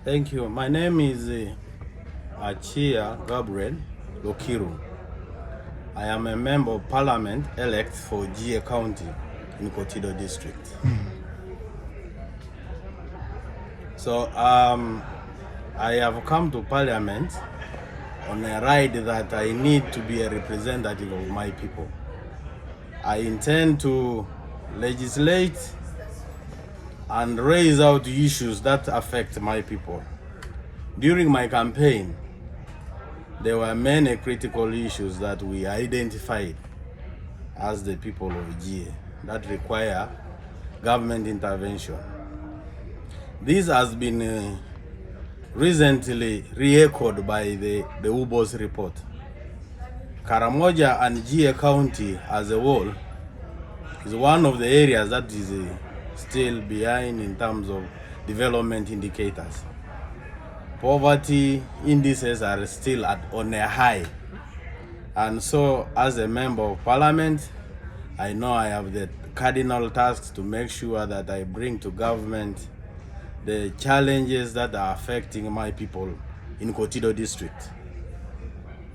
Thank you. My name is Achia Lokiru. I am a member of parliament elect for Achia County in Kotido district. So I have come to parliament on a right that I need to be a representative of my people. I intend to legislate and raise out issues that affect my people. During my campaign, there were many critical issues that we identified as the people of Achia that require government intervention. This has been recently re-echoed by the UBO's report. Karamoja and Achia County as a whole is one of the areas that is still behind in terms of development indicators. Poverty indices are still on a high. And so as a member of parliament, I know I have the cardinal task to make sure that I bring to government the challenges that are affecting my people in Kotido district.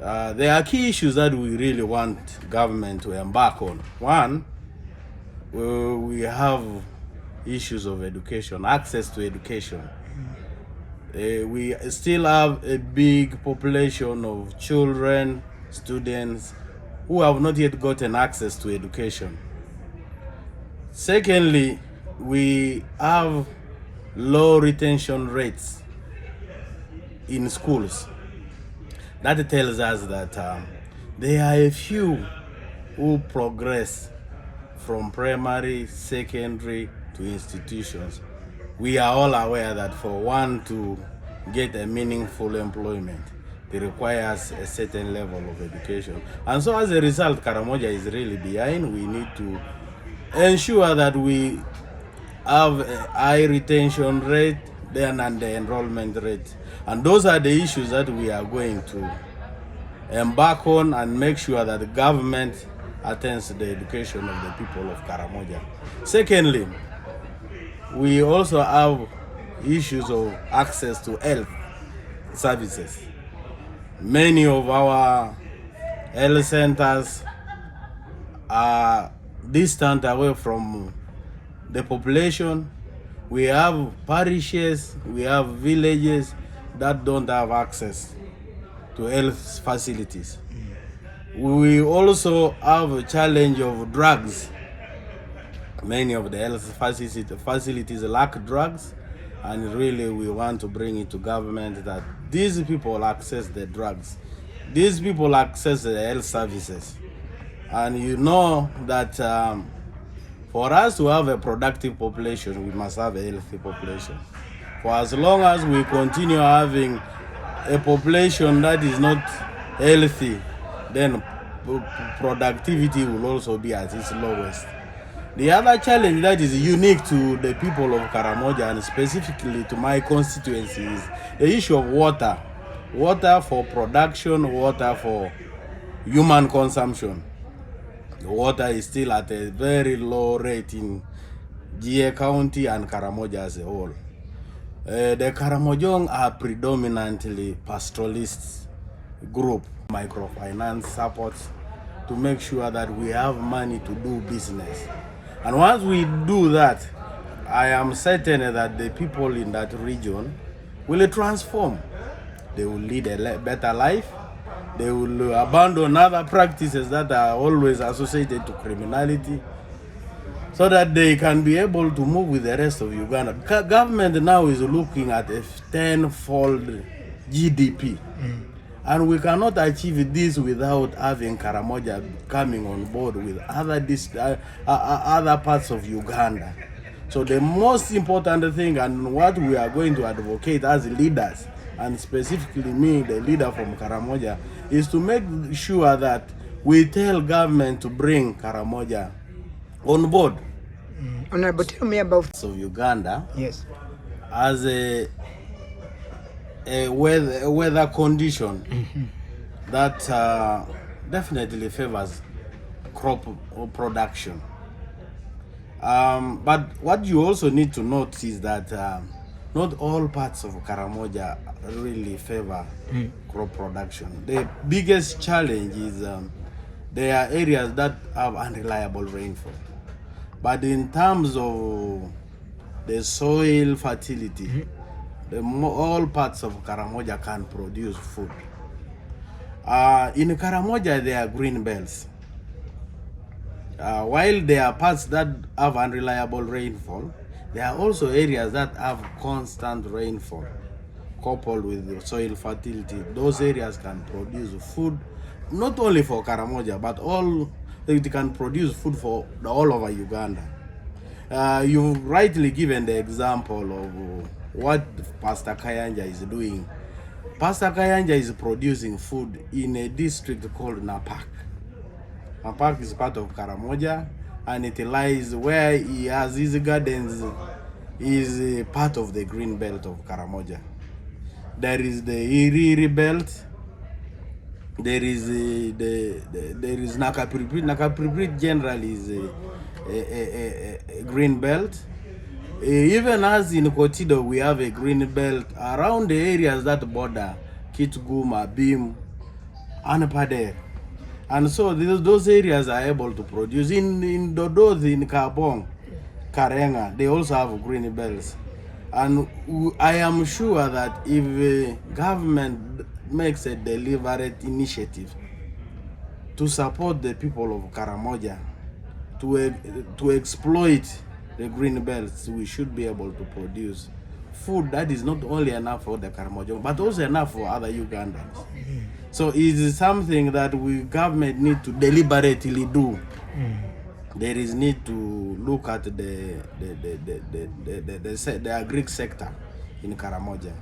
There are key issues that we really want government to embark on. One, we have issues of education, access to education. We still have a big population of children, students who have not yet gotten access to education. Secondly, we have low retention rates in schools. That tells us that there are a few who progress from primary, secondary to institutions. We are all aware that for one to get a meaningful employment, it requires a certain level of education. And so as a result, Karamoja is really behind. We need to ensure that we have a high retention rate then and the enrollment rate. And those are the issues that we are going to embark on and make sure that the government attends to the education of the people of Karamoja. Secondly, we also have issues of access to health services. Many of our health centers are distant away from the population. We have parishes, we have villages that don't have access to health facilities. We also have a challenge of drugs. Many of the health facilities lack drugs, and really we want to bring it to government that these people access the drugs. These people access the health services. And you know that for us to have a productive population, we must have a healthy population. For as long as we continue having a population that is not healthy, then productivity will also be at its lowest. The other challenge that is unique to the people of Karamoja and specifically to my constituency is the issue of water. Water for production, water for human consumption. The water is still at a very low rate in Achia County and Karamoja as a whole. The Karamojong are predominantly pastoralist group, microfinance support to make sure that we have money to do business. And once we do that, I am certain that the people in that region will transform. They will lead a better life. They will abandon other practices that are always associated to criminality so that they can be able to move with the rest of Uganda. Government now is looking at a 10-fold GDP. And we cannot achieve this without having Karamoja coming on board with other parts of Uganda. So the most important thing and what we are going to advocate as leaders, and specifically me, the leader from Karamoja, is to make sure that we tell government to bring Karamoja on board. Honorable, tell me about of Uganda. Yes. As a weather condition that definitely favors crop production. But what you also need to note is that not all parts of Karamoja really favor crop production. The biggest challenge is there are areas that have unreliable rainfall. But in terms of the soil fertility, all parts of Karamoja can produce food. In Karamoja, there are green belts. While there are parts that have unreliable rainfall, there are also areas that have constant rainfall coupled with the soil fertility. Those areas can produce food, not only for Karamoja, but it can produce food for all over Uganda. You've rightly given the example of what Pastor Kayanja is doing. Pastor Kayanja is producing food in a district called Napak. Napak is part of Karamoja, and it lies where he has his gardens is part of the green belt of Karamoja. There is the Iriri belt. There is there is Nakapiriprit. Nakapiriprit generally is a green belt. Even as in Kotido, we have a green belt around the areas that border Kitguma, Bim, and Pader. And so those areas are able to produce. In Dodozi, in Kabong, Karenga, they also have green belts. And I am sure that if government makes a deliberate initiative to support the people of Karamoja, to exploit the green belts, we should be able to produce food that is not only enough for the Karamoja, but also enough for other Ugandans. So it is something that government need to deliberately do. There is need to look at the agri sector in Karamoja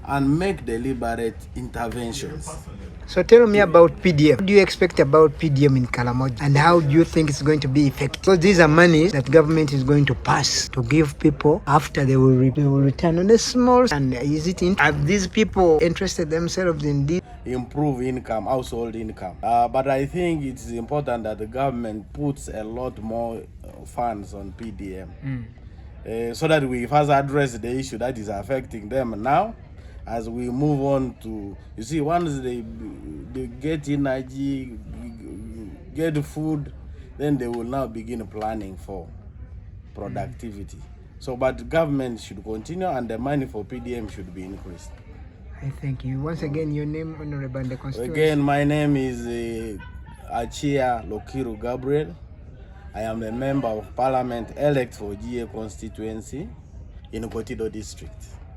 and make deliberate interventions. So tell me about PDM. What do you expect about PDM in Karamoja, and how do you think it's going to be effective? So these are monies that government is going to pass to give people after they will return on a small. And are these people interested themselves in this? Improve income, household income. But I think it's important that the government puts a lot more funds on PDM, so that we first address the issue that is affecting them now. As we move on to, you see, once they get energy, get food, then they will now begin planning for productivity. So, but government should continue, and the money for PDM should be increased. I thank you. Once again, your name, Honorable, and the constituency. Again, my name is Achia Lokiru Gabriel. I am a member of Parliament elect for GA constituency in Kotido district.